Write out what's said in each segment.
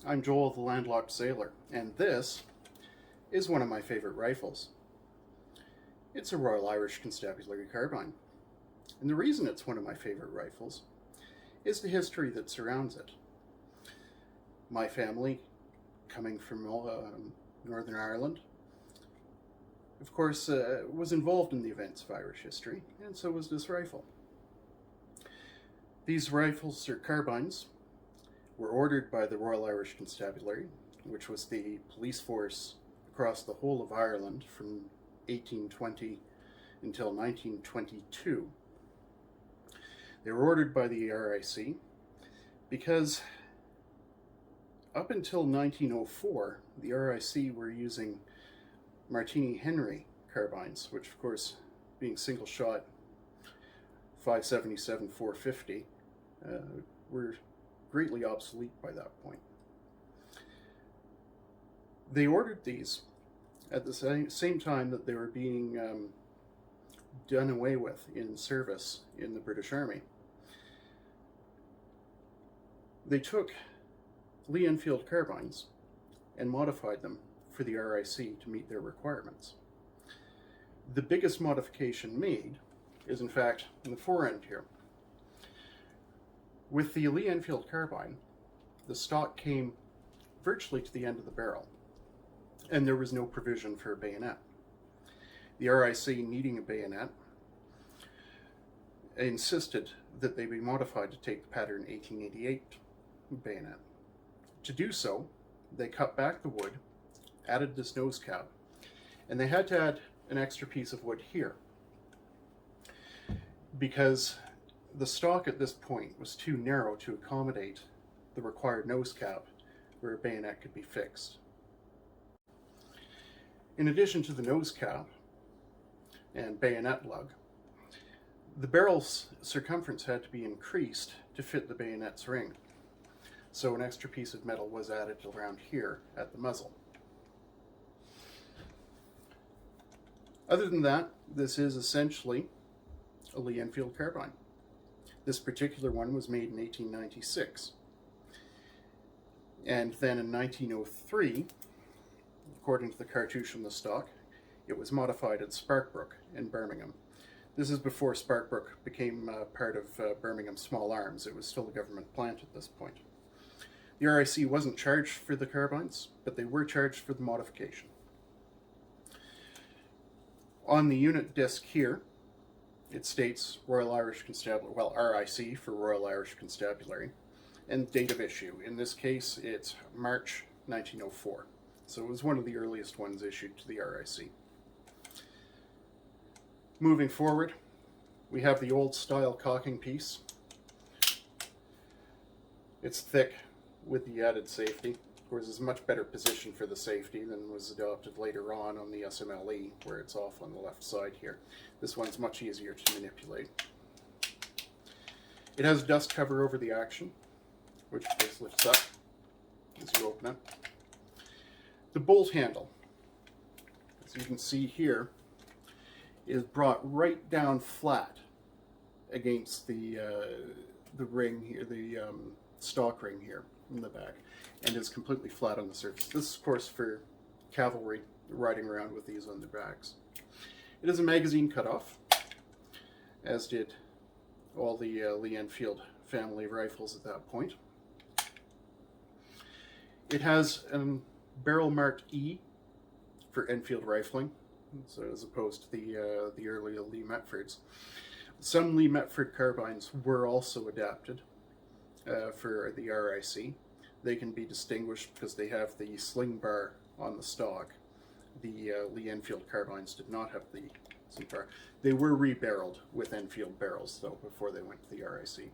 I'm Joel the Landlocked Sailor, and this is one of my favorite rifles. It's a Royal Irish Constabulary Carbine. And the reason it's one of my favorite rifles is the history that surrounds it. My family, coming from Northern Ireland, of course, was involved in the events of Irish history, and so was this rifle. These rifles, or carbines, were ordered by the Royal Irish Constabulary, which was the police force across the whole of Ireland from 1820 until 1922. They were ordered by the R.I.C. because up until 1904, the R.I.C. were using Martini-Henry carbines, which of course, being single shot 577 450, were greatly obsolete by that point. They ordered these at the same time that they were being done away with in service in the British Army. They took Lee Enfield carbines and modified them for the R.I.C. to meet their requirements. The biggest modification made is in fact in the fore end here. With the Lee Enfield carbine, the stock came virtually to the end of the barrel, and there was no provision for a bayonet. The R.I.C., needing a bayonet, insisted that they be modified to take the pattern 1888 bayonet. To do so, they cut back the wood, added this nose cap, and they had to add an extra piece of wood here because the stock at this point was too narrow to accommodate the required nose cap where a bayonet could be fixed. In addition to the nose cap and bayonet lug, the barrel's circumference had to be increased to fit the bayonet's ring. So an extra piece of metal was added around here at the muzzle. Other than that, this is essentially a Lee Enfield carbine. This particular one was made in 1896. And then in 1903, according to the cartouche on the stock, it was modified at Sparkbrook in Birmingham. This is before Sparkbrook became part of Birmingham Small Arms. It was still a government plant at this point. The R.I.C. wasn't charged for the carbines, but they were charged for the modification. On the unit disc here, it states Royal Irish Constabulary, well, R.I.C. for Royal Irish Constabulary, and date of issue. In this case, it's March 1904. So it was one of the earliest ones issued to the R.I.C. Moving forward, we have the old style cocking piece. It's thick with the added safety. Of course, it's a much better position for the safety than was adopted later on the SMLE, where it's off on the left side here. This one's much easier to manipulate. It has dust cover over the action, which just lifts up as you open it. The bolt handle, as you can see here, is brought right down flat against the ring here, the stock ring here in the back, and is completely flat on the surface. This is, of course, for cavalry riding around with these on their backs. It is a magazine cutoff, as did all the Lee Enfield family of rifles at that point. It has a barrel marked E for Enfield rifling, so as opposed to the early Lee Metfords. Some Lee Metford carbines were also adapted for the R.I.C. They can be distinguished because they have the sling bar on the stock. The Lee Enfield carbines did not have the sling bar. They were rebarreled with Enfield barrels, though, before they went to the R.I.C.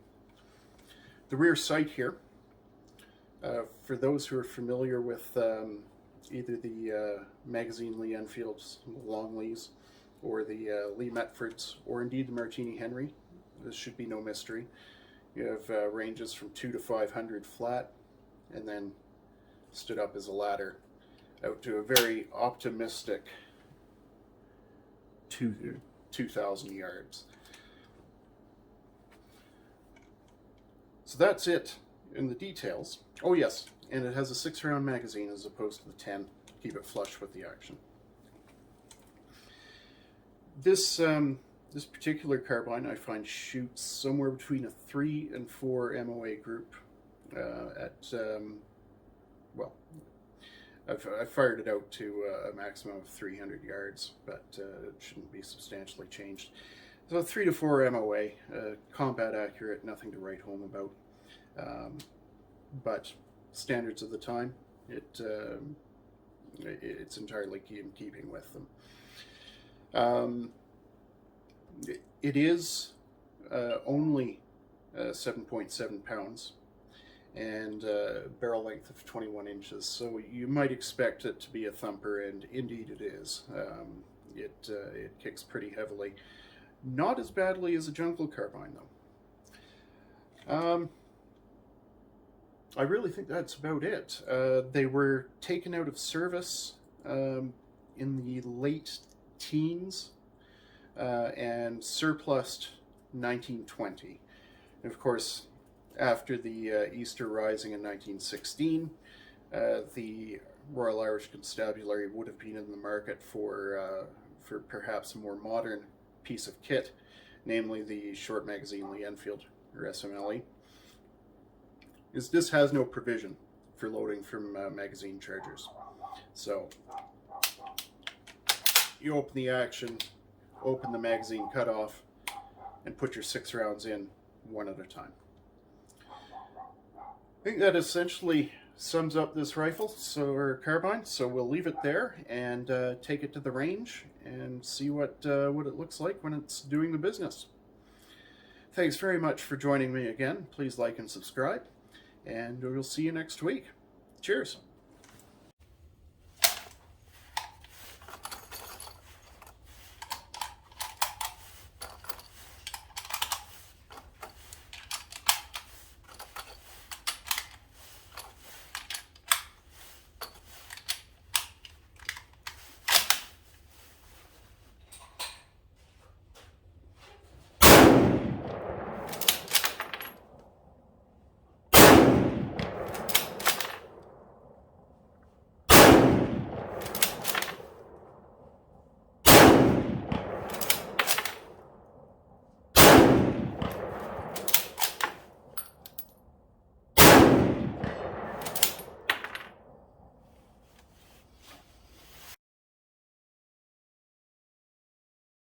The rear sight here, for those who are familiar with either the magazine Lee Enfields, long Lees, or the Lee Metfords, or indeed the Martini-Henry, this should be no mystery. You have ranges from 2 to 500 flat, and then stood up as a ladder out to a very optimistic 2,000 yards. So that's it in the details. Oh yes, and it has a 6-round magazine as opposed to the 10. Keep it flush with the action. This this particular carbine I find shoots somewhere between a 3 and 4 MOA group well, I've fired it out to a maximum of 300 yards, but it shouldn't be substantially changed. So 3 to 4 MOA, combat accurate, nothing to write home about. But standards of the time, it's entirely in keeping with them. It is only 7.7 pounds and barrel length of 21 inches, so you might expect it to be a thumper, and indeed it is. It kicks pretty heavily. Not as badly as a jungle carbine, though. I really think that's about it. They were taken out of service in the late teens and surplused 1920. And of course, after the Easter Rising in 1916, the Royal Irish Constabulary would have been in the market for perhaps a more modern piece of kit, namely the short magazine Lee Enfield, or SMLE. This has no provision for loading from magazine chargers. So you open the action, open the magazine cutoff, and put your 6 rounds in one at a time. I think that essentially sums up this rifle, or carbine, so we'll leave it there and take it to the range and see what it looks like when it's doing the business. Thanks very much for joining me again. Please like and subscribe, and we'll see you next week. Cheers.